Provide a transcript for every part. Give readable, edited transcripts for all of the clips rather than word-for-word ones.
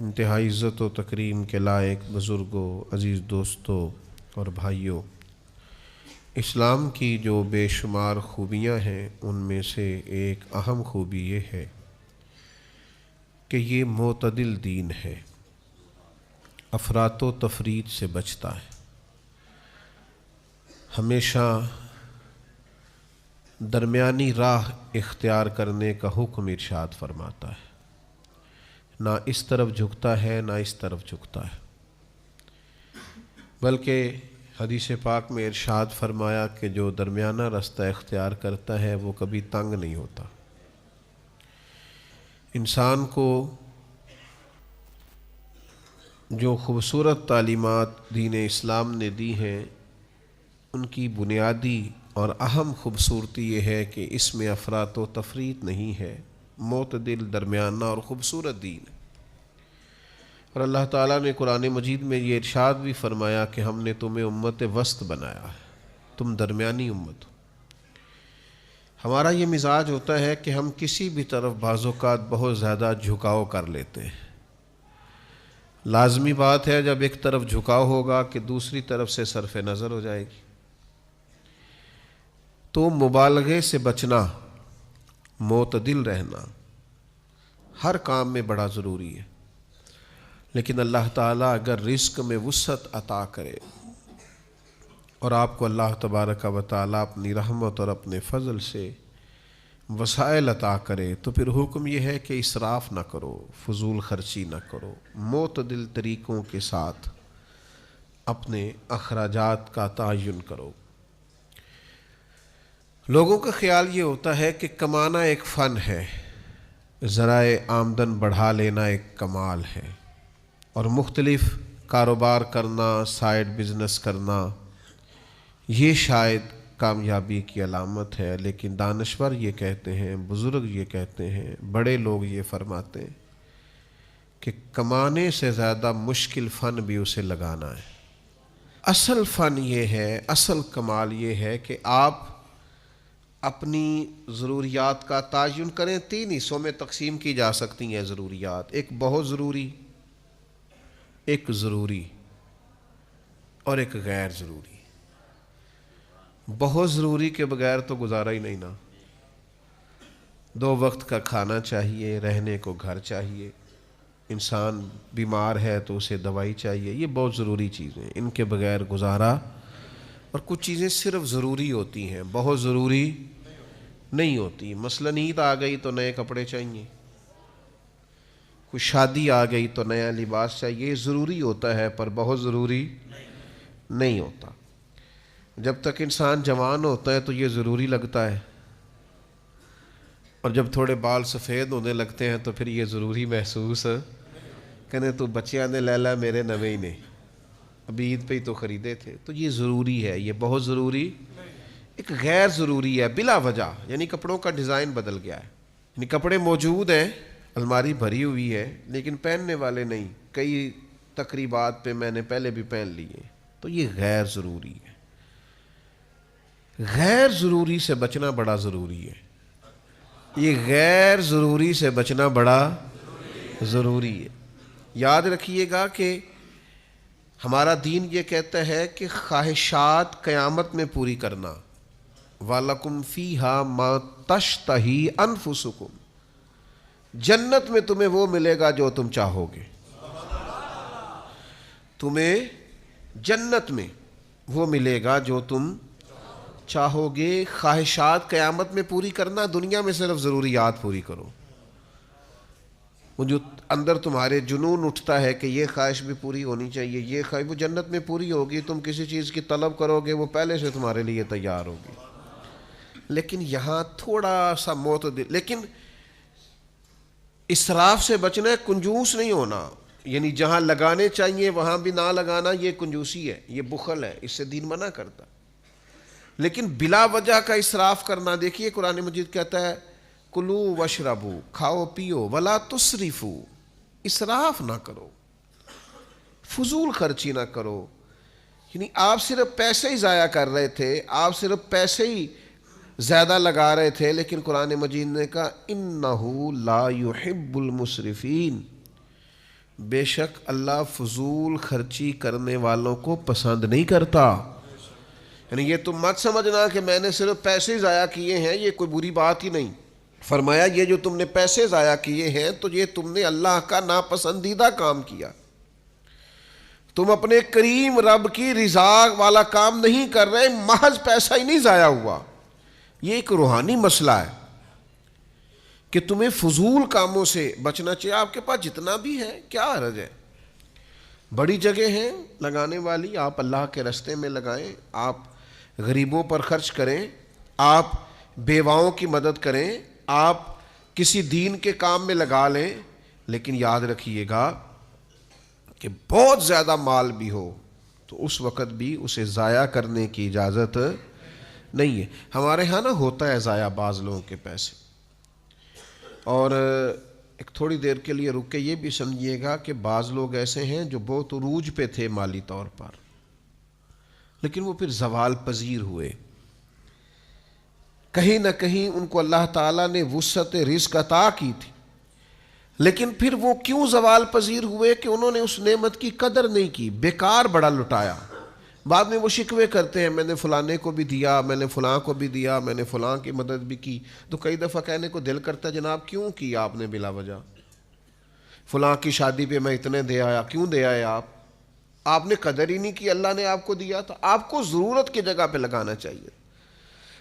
انتہائی عزت و تکریم کے لائق بزرگوں، عزیز دوستوں اور بھائیوں، اسلام کی جو بے شمار خوبیاں ہیں ان میں سے ایک اہم خوبی یہ ہے کہ یہ معتدل دین ہے، افراط و تفریط سے بچتا ہے، ہمیشہ درمیانی راہ اختیار کرنے کا حکم ارشاد فرماتا ہے، نہ اس طرف جھکتا ہے نہ اس طرف جھکتا ہے، بلکہ حدیث پاک میں ارشاد فرمایا کہ جو درمیانہ راستہ اختیار کرتا ہے وہ کبھی تنگ نہیں ہوتا۔ انسان کو جو خوبصورت تعلیمات دین اسلام نے دی ہیں ان کی بنیادی اور اہم خوبصورتی یہ ہے کہ اس میں افراط و تفریط نہیں ہے، معتدل درمیانہ اور خوبصورت دین ہے۔ اور اللہ تعالیٰ نے قرآن مجید میں یہ ارشاد بھی فرمایا کہ ہم نے تمہیں امت وسط بنایا ہے، تم درمیانی امت ہو۔ ہمارا یہ مزاج ہوتا ہے کہ ہم کسی بھی طرف بعض اوقات بہت زیادہ جھکاؤ کر لیتے ہیں۔ لازمی بات ہے جب ایک طرف جھکاؤ ہوگا کہ دوسری طرف سے صرف نظر ہو جائے گی، تو مبالغے سے بچنا، معتدل رہنا ہر کام میں بڑا ضروری ہے۔ لیکن اللہ تعالیٰ اگر رزق میں وسعت عطا کرے اور آپ کو اللہ تبارک و تعالیٰ اپنی رحمت اور اپنے فضل سے وسائل عطا کرے تو پھر حکم یہ ہے کہ اسراف نہ کرو، فضول خرچی نہ کرو، معتدل طریقوں کے ساتھ اپنے اخراجات کا تعین کرو۔ لوگوں کا خیال یہ ہوتا ہے کہ کمانا ایک فن ہے، ذرائع آمدن بڑھا لینا ایک کمال ہے، اور مختلف کاروبار کرنا، سائیڈ بزنس کرنا یہ شاید کامیابی کی علامت ہے۔ لیکن دانشور یہ کہتے ہیں، بزرگ یہ کہتے ہیں، بڑے لوگ یہ فرماتے ہیں کہ کمانے سے زیادہ مشکل فن بھی اسے لگانا ہے۔ اصل فن یہ ہے، اصل کمال یہ ہے کہ آپ اپنی ضروریات کا تعین کریں۔ 3 حصوں میں تقسیم کی جا سکتی ہیں ضروریات، ایک بہت ضروری، ایک ضروری اور ایک غیر ضروری۔ بہت ضروری کے بغیر تو گزارا ہی نہیں نا۔ 2 وقت کا کھانا چاہیے، رہنے کو گھر چاہیے، انسان بیمار ہے تو اسے دوائی چاہیے، یہ بہت ضروری چیزیں، ان کے بغیر گزارا۔ اور کچھ چیزیں صرف ضروری ہوتی ہیں، بہت ضروری نہیں ہوتی۔ مثلاً عید آ گئی تو نئے کپڑے چاہیے، کوئی شادی آ گئی تو نیا لباس چاہیے، یہ ضروری ہوتا ہے پر بہت ضروری نہیں ہوتا۔ جب تک انسان جوان ہوتا ہے تو یہ ضروری لگتا ہے، اور جب تھوڑے بال سفید ہونے لگتے ہیں تو پھر یہ ضروری محسوس کہنے تو بچیاں نے لیلا میرے نوے ہی نے ابھی عید پہ ہی تو خریدے تھے۔ تو یہ ضروری ہے، یہ بہت ضروری۔ ایک غیر ضروری ہے بلا وجہ، یعنی کپڑوں کا ڈیزائن بدل گیا ہے، یعنی کپڑے موجود ہیں، الماری بھری ہوئی ہے لیکن پہننے والے نہیں، کئی تقریبات پہ میں نے پہلے بھی پہن لیے، تو یہ غیر ضروری ہے۔ غیر ضروری سے بچنا بڑا ضروری ہے، یہ غیر ضروری سے بچنا بڑا ضروری ہے۔ یاد رکھیے گا کہ ہمارا دین یہ کہتا ہے کہ خواہشات قیامت میں پوری کرنا، وَلَكُمْ فِيهَا مَا تَشْتَهِي أَنفُسُكُمْ، جنت میں تمہیں وہ ملے گا جو تم چاہو گے، تمہیں جنت میں وہ ملے گا جو تم چاہو گے۔ خواہشات قیامت میں پوری کرنا، دنیا میں صرف ضروریات پوری کرو۔ وہ جو اندر تمہارے جنون اٹھتا ہے کہ یہ خواہش بھی پوری ہونی چاہیے، یہ خواہش، وہ جنت میں پوری ہوگی۔ تم کسی چیز کی طلب کرو گے وہ پہلے سے تمہارے لیے تیار ہوگی۔ لیکن یہاں تھوڑا سا معتدل، لیکن اسراف سے بچنا ہے، کنجوس نہیں ہونا، یعنی جہاں لگانے چاہیے وہاں بھی نہ لگانا، یہ کنجوسی ہے، یہ بخل ہے، اس سے دین منع کرتا۔ لیکن بلا وجہ کا اسراف کرنا، دیکھیے قرآن مجید کہتا ہے کلو وشربو، کھاؤ پیو، ولا تسرفو، اسراف نہ کرو، فضول خرچی نہ کرو۔ یعنی آپ صرف پیسے ہی ضائع کر رہے تھے، آپ صرف پیسے ہی زیادہ لگا رہے تھے، لیکن قرآن مجید نے کہا انہو لا یحب المسرفین، بے شک اللہ فضول خرچی کرنے والوں کو پسند نہیں کرتا. یعنی یہ تم مت سمجھنا کہ میں نے صرف پیسے ضائع کیے ہیں، یہ کوئی بری بات ہی نہیں. فرمایا یہ جو تم نے پیسے ضائع کیے ہیں تو یہ تم نے اللہ کا ناپسندیدہ کام کیا. تم اپنے کریم رب کی رضا والا کام نہیں کر رہے، محض پیسہ ہی نہیں ضائع ہوا. یہ ایک روحانی مسئلہ ہے کہ تمہیں فضول کاموں سے بچنا چاہیے. آپ کے پاس جتنا بھی ہے کیا حرج ہے، بڑی جگہ ہیں لگانے والی، آپ اللہ کے راستے میں لگائیں، آپ غریبوں پر خرچ کریں، آپ بیواؤں کی مدد کریں، آپ کسی دین کے کام میں لگا لیں. لیکن یاد رکھیے گا کہ بہت زیادہ مال بھی ہو تو اس وقت بھی اسے ضائع کرنے کی اجازت نہیں ہے. ہمارے ہاں نا ہوتا ہے ضائع بعض لوگوں کے پیسے. اور ایک تھوڑی دیر کے لیے رک کے یہ بھی سمجھیے گا کہ بعض لوگ ایسے ہیں جو بہت عروج پہ تھے مالی طور پر، لیکن وہ پھر زوال پذیر ہوئے. کہیں نہ کہیں ان کو اللہ تعالیٰ نے وسعت رزق عطا کی تھی، لیکن پھر وہ کیوں زوال پذیر ہوئے کہ انہوں نے اس نعمت کی قدر نہیں کی، بیکار بڑا لٹایا. بعد میں وہ شکوے کرتے ہیں میں نے فلانے کو بھی دیا، میں نے فلاں کو بھی دیا، میں نے فلاں کی مدد بھی کی. تو کئی دفعہ کہنے کو دل کرتا ہے جناب کیوں کی آپ نے بلا وجہ؟ فلاں کی شادی پہ میں اتنے دے آیا، کیوں دے آئے آپ نے قدر ہی نہیں کی، اللہ نے آپ کو دیا تھا. آپ کو ضرورت کی جگہ پہ لگانا چاہیے.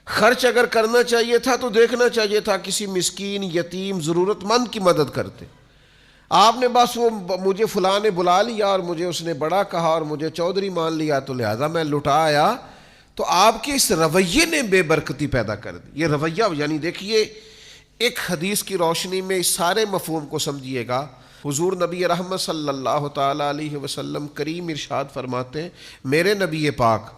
خرچ اگر کرنا چاہیے تھا تو دیکھنا چاہیے تھا کسی مسکین یتیم ضرورت مند کی مدد کرتے. آپ نے بس وہ مجھے فلاں نے بلا لیا اور مجھے اس نے بڑا کہا اور مجھے چودھری مان لیا تو لہذا میں لٹا آیا. تو آپ کے اس رویے نے بے برکتی پیدا کر دی. یہ رویہ یعنی دیکھیے ایک حدیث کی روشنی میں اس سارے مفہوم کو سمجھیے گا. حضور نبی رحمت صلی اللہ تعالی علیہ وسلم کریم ارشاد فرماتے ہیں، میرے نبی پاک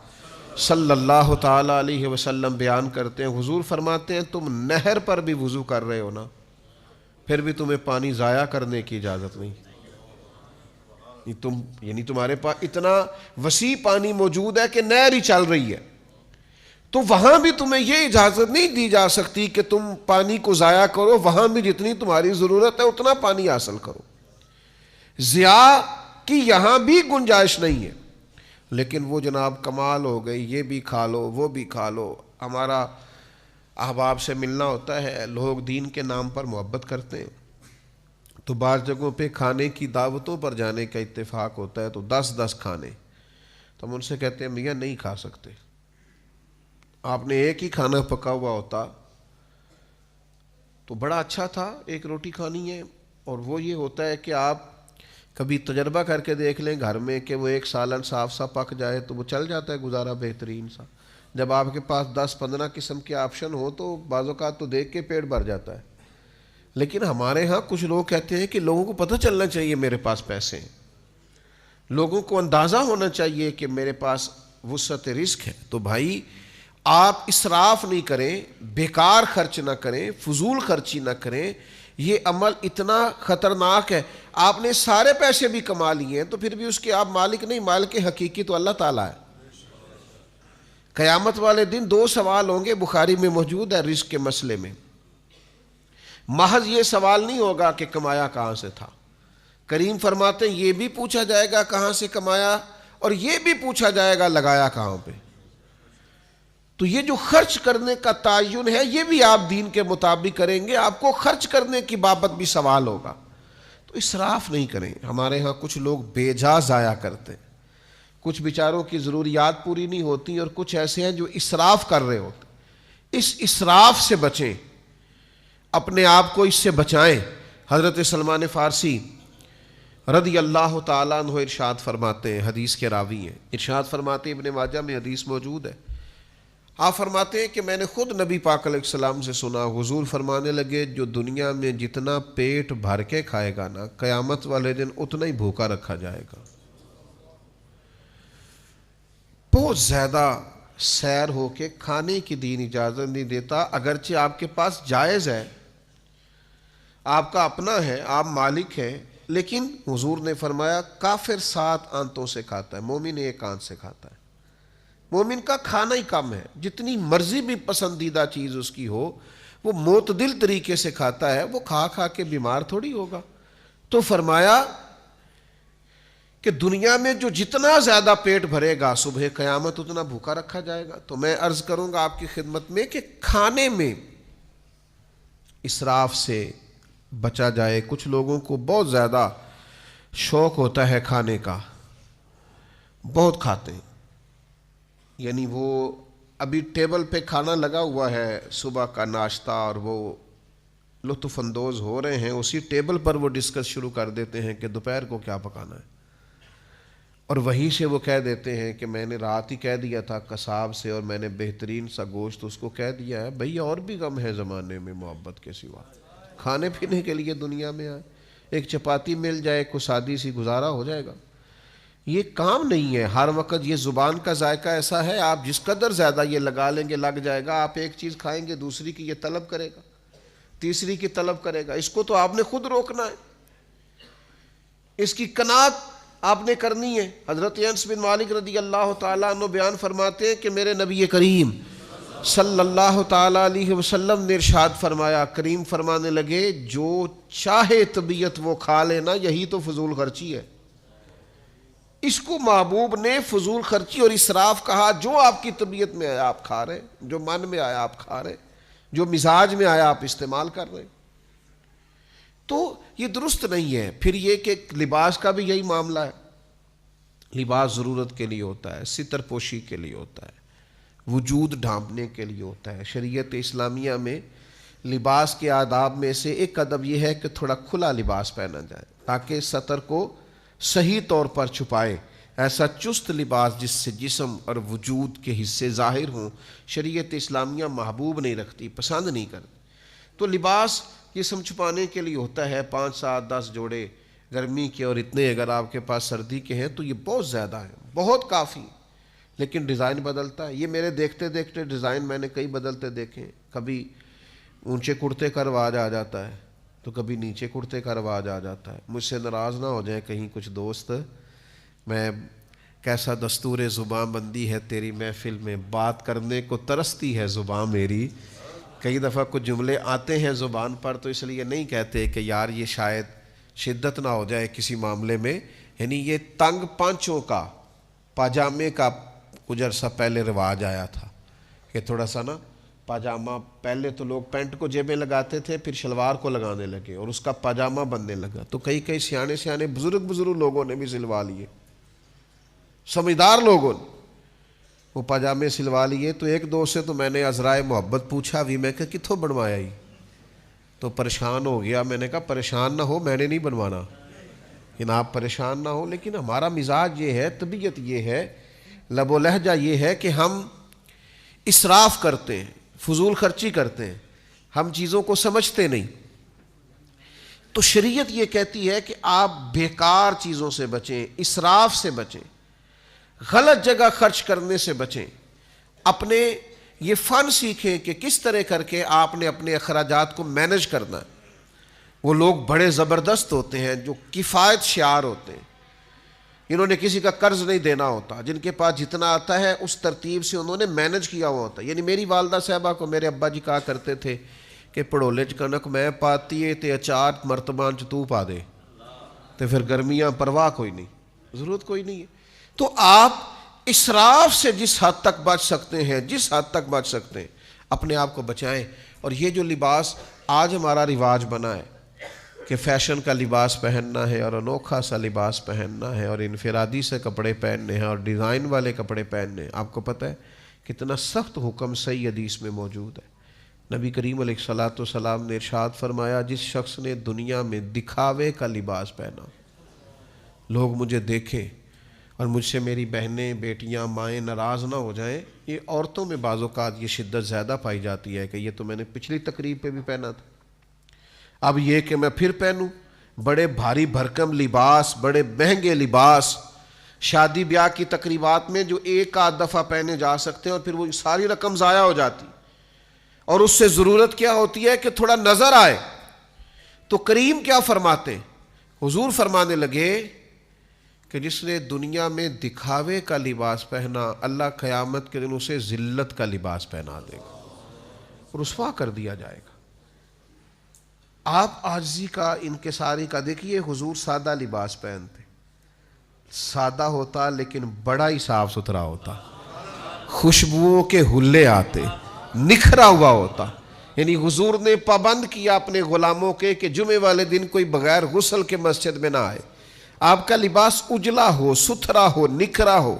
صلی اللہ تعالی علیہ وسلم بیان کرتے ہیں، حضور فرماتے ہیں تم نہر پر بھی وضو کر رہے ہو نا، پھر بھی تمہیں پانی ضائع کرنے کی اجازت نہیں. یعنی تمہارے پاس اتنا وسیع پانی موجود ہے کہ نہر ہی چل رہی ہے، تو وہاں بھی تمہیں یہ اجازت نہیں دی جا سکتی کہ تم پانی کو ضائع کرو. وہاں بھی جتنی تمہاری ضرورت ہے اتنا پانی حاصل کرو. ضیاء کی یہاں بھی گنجائش نہیں ہے. لیکن وہ جناب کمال ہو گئی، یہ بھی کھا لو وہ بھی کھا لو. ہمارا احباب سے ملنا ہوتا ہے، لوگ دین کے نام پر محبت کرتے ہیں، تو بعض جگہوں پہ کھانے کی دعوتوں پر جانے کا اتفاق ہوتا ہے تو 10 کھانے. تو ہم ان سے کہتے ہیں میاں نہیں کھا سکتے. آپ نے ایک ہی کھانا پکا ہوا ہوتا تو بڑا اچھا تھا، ایک روٹی کھانی ہے. اور وہ یہ ہوتا ہے کہ آپ کبھی تجربہ کر کے دیکھ لیں گھر میں کہ وہ ایک سالن صاف سا پک جائے تو وہ چل جاتا ہے گزارا بہترین سا. جب آپ کے پاس 10-15 قسم کے آپشن ہو تو بعض اوقات تو دیکھ کے پیٹ بھر جاتا ہے. لیکن ہمارے ہاں کچھ لوگ کہتے ہیں کہ لوگوں کو پتہ چلنا چاہیے میرے پاس پیسے ہیں، لوگوں کو اندازہ ہونا چاہیے کہ میرے پاس وسعت رزق ہے. تو بھائی آپ اسراف نہیں کریں، بیکار خرچ نہ کریں، فضول خرچی نہ کریں. یہ عمل اتنا خطرناک ہے. آپ نے سارے پیسے بھی کما لیے ہیں تو پھر بھی اس کے آپ مالک نہیں، مالک حقیقی تو اللہ تعالیٰ ہے. قیامت والے دن 2 سوال ہوں گے، بخاری میں موجود ہے رزق کے مسئلے میں. محض یہ سوال نہیں ہوگا کہ کمایا کہاں سے تھا. کریم فرماتے ہیں یہ بھی پوچھا جائے گا کہاں سے کمایا، اور یہ بھی پوچھا جائے گا لگایا کہاں پہ. تو یہ جو خرچ کرنے کا تعین ہے یہ بھی آپ دین کے مطابق کریں گے، آپ کو خرچ کرنے کی بابت بھی سوال ہوگا. تو اسراف نہیں کریں. ہمارے ہاں کچھ لوگ بے جا ضائع کرتے ہیں، کچھ بیچاروں کی ضروریات پوری نہیں ہوتی اور کچھ ایسے ہیں جو اسراف کر رہے ہوتے. اس اسراف سے بچیں، اپنے آپ کو اس سے بچائیں. حضرت سلمان فارسی رضی اللہ تعالیٰ عنہ ارشاد فرماتے ہیں، حدیث کے راوی ہیں، ارشاد فرماتے ہیں، ابن ماجہ میں حدیث موجود ہے. آپ فرماتے ہیں کہ میں نے خود نبی پاک علیہ السلام سے سنا، حضور فرمانے لگے جو دنیا میں جتنا پیٹ بھر کے کھائے گا نا، قیامت والے دن اتنا ہی بھوکا رکھا جائے گا. بہت زیادہ سیر ہو کے کھانے کی دین اجازت نہیں دیتا. اگرچہ آپ کے پاس جائز ہے، آپ کا اپنا ہے، آپ مالک ہیں، لیکن حضور نے فرمایا کافر 7 آنتوں سے کھاتا ہے، مومن 1 آنت سے کھاتا ہے. مومن کا کھانا ہی کم ہے، جتنی مرضی بھی پسندیدہ چیز اس کی ہو وہ معتدل طریقے سے کھاتا ہے، وہ کھا کھا کے بیمار تھوڑی ہوگا. تو فرمایا کہ دنیا میں جو جتنا زیادہ پیٹ بھرے گا صبح قیامت اتنا بھوکا رکھا جائے گا. تو میں عرض کروں گا آپ کی خدمت میں کہ کھانے میں اسراف سے بچا جائے. کچھ لوگوں کو بہت زیادہ شوق ہوتا ہے کھانے کا، بہت کھاتے ہیں. یعنی وہ ابھی ٹیبل پہ کھانا لگا ہوا ہے صبح کا ناشتہ اور وہ لطف اندوز ہو رہے ہیں، اسی ٹیبل پر وہ ڈسکس شروع کر دیتے ہیں کہ دوپہر کو کیا پکانا ہے. اور وہیں سے وہ کہہ دیتے ہیں کہ میں نے رات ہی کہہ دیا تھا قصاب سے اور میں نے بہترین سا گوشت اس کو کہہ دیا ہے. بھئی اور بھی غم ہے زمانے میں محبت کے سوا، کھانے پینے کے لیے دنیا میں آئے. ایک چپاتی مل جائے، کوئی سادی سی گزارا ہو جائے گا. یہ کام نہیں ہے. ہر وقت یہ زبان کا ذائقہ ایسا ہے، آپ جس قدر زیادہ یہ لگا لیں گے لگ جائے گا. آپ ایک چیز کھائیں گے دوسری کی یہ طلب کرے گا، تیسری کی طلب کرے گا. اس کو تو آپ نے خود روکنا ہے، اس کی قناعت آپ نے کرنی ہے. حضرت انس بن مالک رضی اللہ تعالیٰ عنہ بیان فرماتے ہیں کہ میرے نبی کریم صلی اللہ تعالیٰ علیہ وسلم نے ارشاد فرمایا، کریم فرمانے لگے جو چاہے طبیعت وہ کھا لینا، یہی تو فضول خرچی ہے. اس کو محبوب نے فضول خرچی اور اسراف کہا. جو آپ کی طبیعت میں آیا آپ کھا رہے، جو من میں آیا آپ کھا رہے، جو مزاج میں آیا آپ استعمال کر رہے. تو یہ درست نہیں ہے. پھر یہ کہ لباس کا بھی یہی معاملہ ہے. لباس ضرورت کے لیے ہوتا ہے، ستر پوشی کے لیے ہوتا ہے، وجود ڈھانپنے کے لیے ہوتا ہے. شریعت اسلامیہ میں لباس کے آداب میں سے ایک ادب یہ ہے کہ تھوڑا کھلا لباس پہنا جائے تاکہ سطر کو صحیح طور پر چھپائے. ایسا چست لباس جس سے جسم اور وجود کے حصے ظاہر ہوں شریعت اسلامیہ محبوب نہیں رکھتی، پسند نہیں کرتی. تو لباس جسم چھپانے کے لیے ہوتا ہے. 5 7 10 جوڑے گرمی کے اور اتنے اگر آپ کے پاس سردی کے ہیں تو یہ بہت زیادہ ہیں، بہت کافی. لیکن ڈیزائن بدلتا ہے. یہ میرے دیکھتے دیکھتے ڈیزائن میں نے کئی بدلتے دیکھے. کبھی اونچے کرتے کا رواج آ جاتا ہے تو کبھی نیچے کرتے کا رواج آ جاتا ہے. مجھ سے ناراض نہ ہو جائیں کہیں کچھ دوست. میں کیسا دستور زبان بندی ہے تیری محفل میں، بات کرنے کو ترستی ہے زبان میری. کئی دفعہ کچھ جملے آتے ہیں زبان پر تو اس لیے نہیں کہتے کہ یار یہ شاید شدت نہ ہو جائے کسی معاملے میں. یعنی یہ تنگ پانچوں کا پاجامے کا کچھ عرصہ پہلے رواج آیا تھا کہ تھوڑا سا نا پاجامہ، پہلے تو لوگ پینٹ کو جیبیں لگاتے تھے پھر شلوار کو لگانے لگے اور اس کا پاجامہ بننے لگا. تو کئی سیانے بزرگ لوگوں نے بھی سلوا لیے، سمجھدار لوگوں نے وہ پاجامے سلوا لیے. تو ایک دوست سے تو میں نے عذرائے محبت پوچھا بھی، میں کہا کتھوں بنوایا ہی؟ تو پریشان ہو گیا. میں نے کہا پریشان نہ ہو، میں نے نہیں بنوانا، لیکن آپ پریشان نہ ہو. لیکن ہمارا مزاج یہ ہے، طبیعت یہ ہے، لب و لہجہ یہ ہے کہ ہم اسراف کرتے ہیں، فضول خرچی کرتے ہیں، ہم چیزوں کو سمجھتے نہیں. تو شریعت یہ کہتی ہے کہ آپ بیکار چیزوں سے بچیں، اسراف سے بچیں، غلط جگہ خرچ کرنے سے بچیں. اپنے یہ فن سیکھیں کہ کس طرح کر کے آپ نے اپنے اخراجات کو مینج کرنا ہے. وہ لوگ بڑے زبردست ہوتے ہیں جو کفایت شعار ہوتے ہیں، انہوں نے کسی کا قرض نہیں دینا ہوتا، جن کے پاس جتنا آتا ہے اس ترتیب سے انہوں نے مینج کیا ہوا ہوتا ہے. یعنی میری والدہ صاحبہ کو میرے ابا جی کہا کرتے تھے کہ پڑولے چ کنک میں پاتی ہے تے اچار مرتبان چ تو پا دے، تو پھر گرمیاں پرواہ کوئی نہیں، ضرورت کوئی نہیں ہے. تو آپ اسراف سے جس حد تک بچ سکتے ہیں، جس حد تک بچ سکتے ہیں اپنے آپ کو بچائیں. اور یہ جو لباس آج ہمارا رواج بنا ہے کہ فیشن کا لباس پہننا ہے اور انوکھا سا لباس پہننا ہے اور انفرادی سے کپڑے پہننے ہیں اور ڈیزائن والے کپڑے پہننے ہیں، آپ کو پتہ ہے کتنا سخت حکم صحیح حدیث میں موجود ہے. نبی کریم علیہ الصلوۃ والسلام نے ارشاد فرمایا، جس شخص نے دنیا میں دکھاوے کا لباس پہنا، لوگ مجھے دیکھیں اور مجھ سے میری بہنیں بیٹیاں مائیں ناراض نہ ہو جائیں. یہ عورتوں میں بعض اوقات یہ شدت زیادہ پائی جاتی ہے کہ یہ تو میں نے پچھلی تقریب پہ بھی پہنا تھا، اب یہ کہ میں پھر پہنوں. بڑے بھاری بھرکم لباس، بڑے مہنگے لباس شادی بیاہ کی تقریبات میں جو ایک آدھ دفعہ پہنے جا سکتے ہیں اور پھر وہ ساری رقم ضائع ہو جاتی. اور اس سے ضرورت کیا ہوتی ہے کہ تھوڑا نظر آئے. تو کریم کیا فرماتے ہیں؟ حضور فرمانے لگے کہ جس نے دنیا میں دکھاوے کا لباس پہنا، اللہ قیامت کے دن اسے ذلت کا لباس پہنا دے گا، رسوا کر دیا جائے گا. آپ عاجزی کا، انکساری کا، دیکھیے حضور سادہ لباس پہنتے، سادہ ہوتا لیکن بڑا ہی صاف ستھرا ہوتا، خوشبوؤں کے حلے آتے، نکھرا ہوا ہوتا. یعنی حضور نے پابند کیا اپنے غلاموں کے کہ جمعے والے دن کوئی بغیر غسل کے مسجد میں نہ آئے. آپ کا لباس اجلا ہو، ستھرا ہو، نکھرا ہو،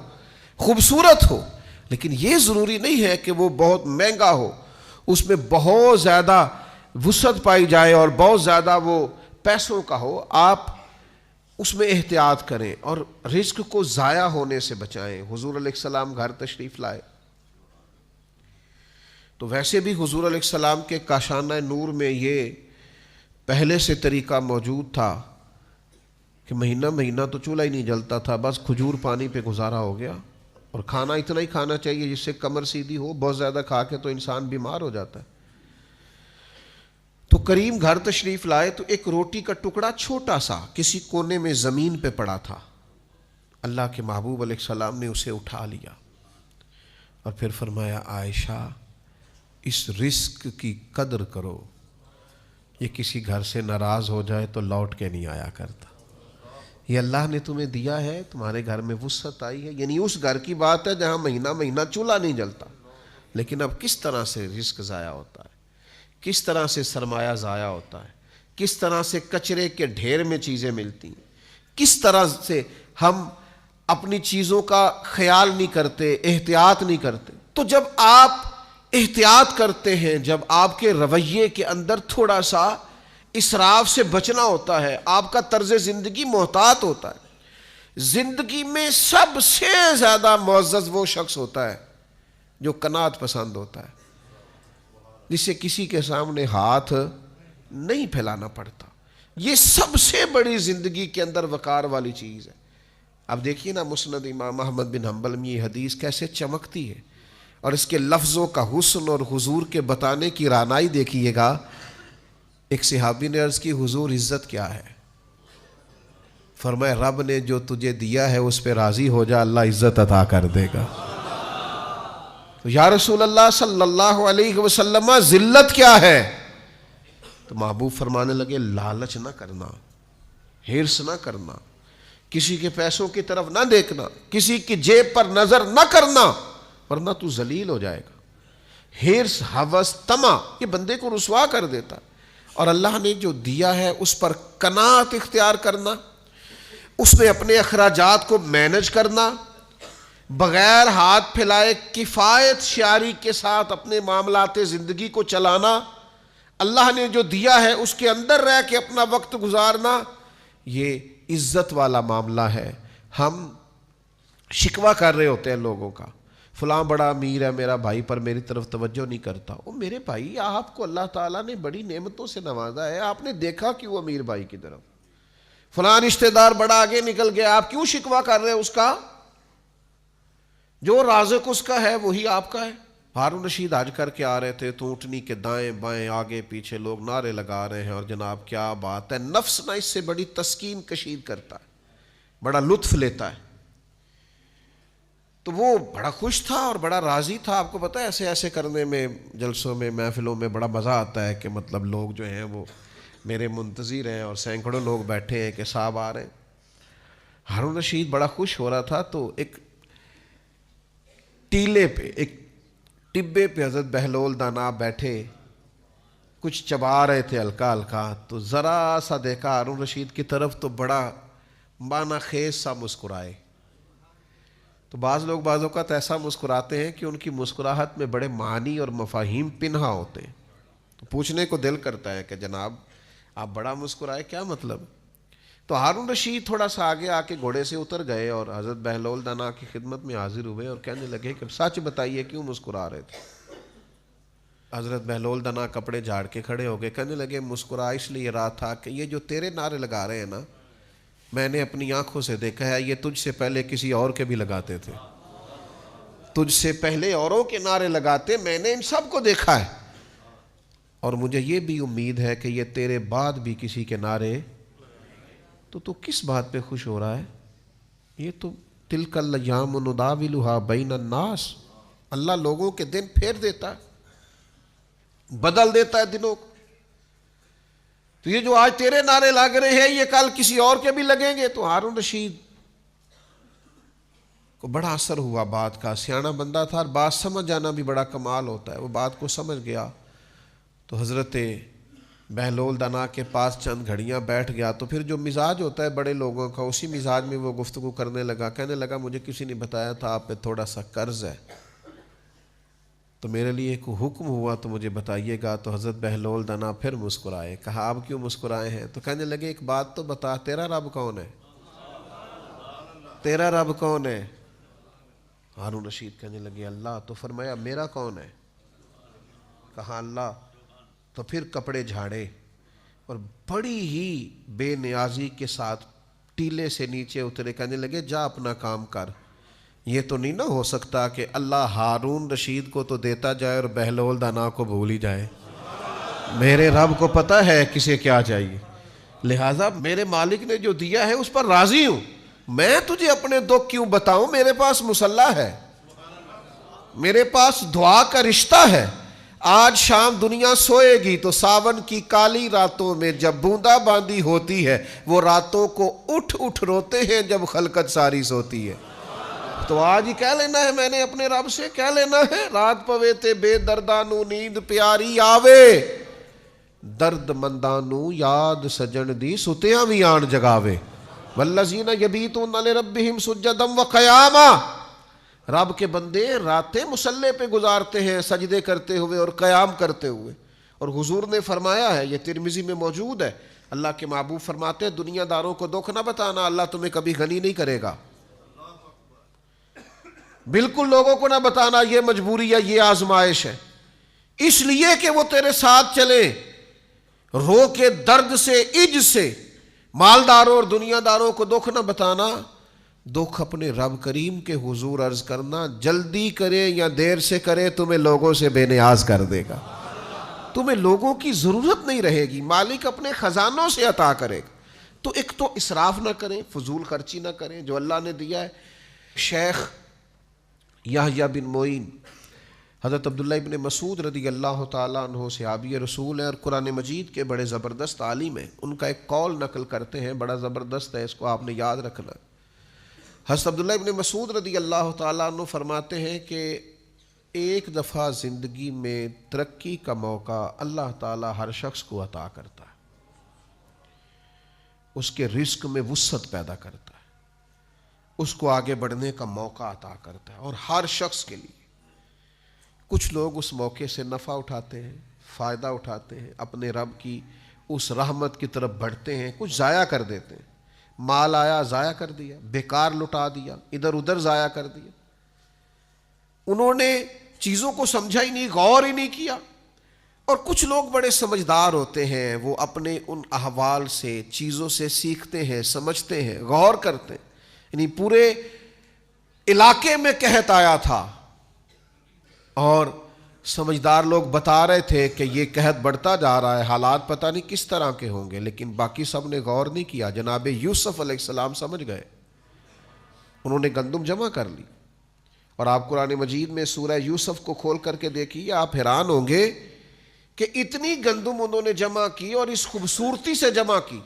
خوبصورت ہو، لیکن یہ ضروری نہیں ہے کہ وہ بہت مہنگا ہو، اس میں بہت زیادہ وسعت پائی جائے اور بہت زیادہ وہ پیسوں کا ہو. آپ اس میں احتیاط کریں اور رزق کو ضائع ہونے سے بچائیں. حضور علیہ السلام گھر تشریف لائے تو ویسے بھی حضور علیہ السلام کے کاشانہ نور میں یہ پہلے سے طریقہ موجود تھا کہ مہینہ مہینہ تو چولہا ہی نہیں جلتا تھا، بس کھجور پانی پہ گزارا ہو گیا. اور کھانا اتنا ہی کھانا چاہیے جس سے کمر سیدھی ہو، بہت زیادہ کھا کے تو انسان بیمار ہو جاتا ہے. تو کریم گھر تشریف لائے تو ایک روٹی کا ٹکڑا چھوٹا سا کسی کونے میں زمین پہ پڑا تھا. اللہ کے محبوب علیہ السلام نے اسے اٹھا لیا اور پھر فرمایا عائشہ اس رزق کی قدر کرو، یہ کسی گھر سے ناراض ہو جائے تو لوٹ کے نہیں آیا کرتا. یہ اللہ نے تمہیں دیا ہے، تمہارے گھر میں وسعت آئی ہے. یعنی اس گھر کی بات ہے جہاں مہینہ مہینہ چولہا نہیں جلتا، لیکن اب کس طرح سے رزق ضائع ہوتا ہے، کس طرح سے سرمایہ ضائع ہوتا ہے، کس طرح سے کچرے کے ڈھیر میں چیزیں ملتی ہیں، کس طرح سے ہم اپنی چیزوں کا خیال نہیں کرتے، احتیاط نہیں کرتے. تو جب آپ احتیاط کرتے ہیں، جب آپ کے رویے کے اندر تھوڑا سا اسراف سے بچنا ہوتا ہے، آپ کا طرز زندگی محتاط ہوتا ہے. زندگی میں سب سے زیادہ معزز وہ شخص ہوتا ہے جو قناعت پسند ہوتا ہے، جسے کسی کے سامنے ہاتھ نہیں پھیلانا پڑتا. یہ سب سے بڑی زندگی کے اندر وقار والی چیز ہے. اب دیکھیے نا مسند امام احمد بن حنبل میں یہ حدیث کیسے چمکتی ہے اور اس کے لفظوں کا حسن اور حضور کے بتانے کی رانائی دیکھیے گا. ایک صحابی نے عرض کی حضور عزت کیا ہے؟ فرمایا رب نے جو تجھے دیا ہے اس پہ راضی ہو جا، اللہ عزت عطا کر دے گا. تو یا رسول اللہ صلی اللہ علیہ وسلم ذلت کیا ہے؟ تو محبوب فرمانے لگے لالچ نہ کرنا، ہرس نہ کرنا، کسی کے پیسوں کی طرف نہ دیکھنا، کسی کی جیب پر نظر نہ کرنا ورنہ تو ذلیل ہو جائے گا. ہرس، ہوس، طمع یہ بندے کو رسوا کر دیتا. اور اللہ نے جو دیا ہے اس پر قناعت اختیار کرنا، اس میں اپنے اخراجات کو مینج کرنا، بغیر ہاتھ پھیلائے کفایت شعاری کے ساتھ اپنے معاملات زندگی کو چلانا، اللہ نے جو دیا ہے اس کے اندر رہ کے اپنا وقت گزارنا، یہ عزت والا معاملہ ہے. ہم شکوہ کر رہے ہوتے ہیں لوگوں کا، فلاں بڑا امیر ہے میرا بھائی پر میری طرف توجہ نہیں کرتا. او میرے بھائی آپ کو اللہ تعالیٰ نے بڑی نعمتوں سے نوازا ہے، آپ نے دیکھا کیوں امیر بھائی کی طرف؟ فلاں رشتہ دار بڑا آگے نکل گیا، آپ کیوں شکوہ کر رہے ہیں اس کا؟ جو رازق اس کا ہے وہی آپ کا ہے. ہارون رشید حج کر کے آ رہے تھے تو اونٹنی کے دائیں بائیں آگے پیچھے لوگ نعرے لگا رہے ہیں اور جناب کیا بات ہے. نفس نہ اس سے بڑی تسکین کشید کرتا ہے، بڑا لطف لیتا ہے. تو وہ بڑا خوش تھا اور بڑا راضی تھا. آپ کو پتہ ہے ایسے ایسے کرنے میں، جلسوں میں، محفلوں میں بڑا مزہ آتا ہے کہ مطلب لوگ جو ہیں وہ میرے منتظر ہیں اور سینکڑوں لوگ بیٹھے ہیں کہ صاحب آ رہے ہیں. ہارون رشید بڑا خوش ہو رہا تھا تو ایک ٹیلے پہ، ایک ٹبے پہ حضرت بہلول دانا بیٹھے کچھ چبا رہے تھے ہلکا ہلکا. تو ذرا سا دیکھا ہارون رشید کی طرف تو بڑا معنی خیز سا مسکرائے. تو بعض لوگ بعض اوقات ایسا مسکراتے ہیں کہ ان کی مسکراہٹ میں بڑے معنی اور مفاہیم پنہا ہوتے ہیں. تو پوچھنے کو دل کرتا ہے کہ جناب آپ بڑا مسکرائے، کیا مطلب؟ تو ہارون رشید تھوڑا سا آگے آ کے گھوڑے سے اتر گئے اور حضرت بہلول دانا کی خدمت میں حاضر ہوئے اور کہنے لگے کہ سچ بتائیے کیوں مسکرا رہے تھے؟ حضرت بہلول دانا کپڑے جھاڑ کے کھڑے ہو گئے، کہنے لگے مسکرا اس لیے رہا تھا کہ یہ جو تیرے نعرے لگا رہے ہیں نا، میں نے اپنی آنکھوں سے دیکھا ہے، یہ تجھ سے پہلے کسی اور کے بھی لگاتے تھے، تجھ سے پہلے اوروں کے نعرے لگاتے، میں نے ان سب کو دیکھا ہے، اور مجھے یہ بھی امید ہے کہ یہ تیرے بعد بھی کسی کے نعرے. تو کس بات پہ خوش ہو رہا ہے؟ یہ تو تلک الایام نداولھا بین الناس، اللہ لوگوں کے دن پھیر دیتا ہے، بدل دیتا ہے دنوں کو. تو یہ جو آج تیرے نعرے لگ رہے ہیں یہ کل کسی اور کے بھی لگیں گے. تو ہارون رشید کو بڑا اثر ہوا بات کا، سیانا بندہ تھا اور بات سمجھ جانا بھی بڑا کمال ہوتا ہے. وہ بات کو سمجھ گیا تو حضرت بہلول دانا کے پاس چند گھڑیاں بیٹھ گیا. تو پھر جو مزاج ہوتا ہے بڑے لوگوں کا، اسی مزاج میں وہ گفتگو کرنے لگا. کہنے لگا مجھے کسی نے بتایا تھا آپ پہ تھوڑا سا قرض ہے، تو میرے لیے ایک حکم ہوا تو مجھے بتائیے گا. تو حضرت بہلول دانا پھر مسکرائے. کہا آپ کیوں مسکرائے ہیں؟ تو کہنے لگے ایک بات تو بتا، تیرا رب کون ہے؟ تیرا رب کون ہے؟ ہارون رشید کہنے لگے اللہ. تو فرمایا میرا کون ہے؟ کہا اللہ. تو پھر کپڑے جھاڑے اور بڑی ہی بے نیازی کے ساتھ ٹیلے سے نیچے اترے. کہنے لگے جا اپنا کام کر. یہ تو نہیں نہ ہو سکتا کہ اللہ ہارون رشید کو تو دیتا جائے اور بہلول دانا کو بھول ہی جائے. میرے رب کو پتہ ہے کسے کیا چاہیے، لہٰذا میرے مالک نے جو دیا ہے اس پر راضی ہوں. میں تجھے اپنے دکھ کیوں بتاؤں؟ میرے پاس مصلی ہے، میرے پاس دعا کا رشتہ ہے. آج شام دنیا سوئے گی تو ساون کی کالی راتوں میں جب بوندا باندی ہوتی ہے، وہ راتوں کو اٹھ اٹھ روتے ہیں جب خلقت ساری سوتی ہے. تو آج ہی کہہ لینا ہے، میں نے اپنے رب سے کہہ لینا ہے رات پوے تے بے دردانو نیند پیاری آوے، درد مندانو یاد سجن دی ستیاں بھی آن جگاوے. والذین یبیتون لربہم سجدا وقیاما. رب کے بندے راتیں مصلی پہ گزارتے ہیں سجدے کرتے ہوئے اور قیام کرتے ہوئے. اور حضور نے فرمایا ہے، یہ ترمذی میں موجود ہے، اللہ کے محبوب فرماتے ہیں دنیا داروں کو دکھ نہ بتانا، اللہ تمہیں کبھی غنی نہیں کرے گا. بالکل لوگوں کو نہ بتانا یہ مجبوری ہے، یہ آزمائش ہے، اس لیے کہ وہ تیرے ساتھ چلے. رو کے درد سے عج سے مالداروں اور دنیا داروں کو دکھ نہ بتانا، دکھ اپنے رب کریم کے حضور عرض کرنا. جلدی کرے یا دیر سے کرے تمہیں لوگوں سے بے نیاز کر دے گا. تمہیں لوگوں کی ضرورت نہیں رہے گی، مالک اپنے خزانوں سے عطا کرے گا. تو ایک تو اسراف نہ کریں، فضول خرچی نہ کریں جو اللہ نے دیا ہے. شیخ یحییٰ بن معین حضرت عبداللہ ابن مسعود رضی اللہ تعالیٰ عنہ صحابی رسول ہیں اور قرآن مجید کے بڑے زبردست عالم ہیں. ان کا ایک قول نقل کرتے ہیں، بڑا زبردست ہے، اس کو آپ نے یاد رکھنا. حضرت عبداللہ ابن مسعود رضی اللہ تعالیٰ عنہ فرماتے ہیں کہ ایک دفعہ زندگی میں ترقی کا موقع اللہ تعالیٰ ہر شخص کو عطا کرتا ہے، اس کے رزق میں وسعت پیدا کرتا ہے، اس کو آگے بڑھنے کا موقع عطا کرتا ہے. اور ہر شخص کے لیے کچھ لوگ اس موقع سے نفع اٹھاتے ہیں، فائدہ اٹھاتے ہیں، اپنے رب کی اس رحمت کی طرف بڑھتے ہیں، کچھ ضائع کر دیتے ہیں. مال آیا ضائع کر دیا، بیکار لٹا دیا، ادھر ادھر ضائع کر دیا. انہوں نے چیزوں کو سمجھا ہی نہیں، غور ہی نہیں کیا. اور کچھ لوگ بڑے سمجھدار ہوتے ہیں، وہ اپنے ان احوال سے چیزوں سے سیکھتے ہیں، سمجھتے ہیں، غور کرتے ہیں. یعنی پورے علاقے میں قحط آیا تھا اور سمجھدار لوگ بتا رہے تھے کہ یہ قحط بڑھتا جا رہا ہے، حالات پتہ نہیں کس طرح کے ہوں گے، لیکن باقی سب نے غور نہیں کیا. جناب یوسف علیہ السلام سمجھ گئے، انہوں نے گندم جمع کر لی. اور آپ قرآن مجید میں سورہ یوسف کو کھول کر کے دیکھیے، آپ حیران ہوں گے کہ اتنی گندم انہوں نے جمع کی اور اس خوبصورتی سے جمع کی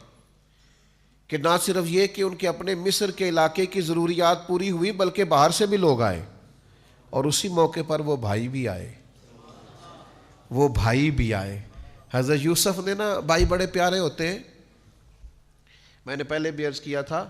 کہ نہ صرف یہ کہ ان کے اپنے مصر کے علاقے کی ضروریات پوری ہوئی، بلکہ باہر سے بھی لوگ آئے. اور اسی موقع پر وہ بھائی بھی آئے، وہ بھائی بھی آئے. حضرت یوسف نے نا، بھائی بڑے پیارے ہوتے ہیں. میں نے پہلے بھی عرض کیا تھا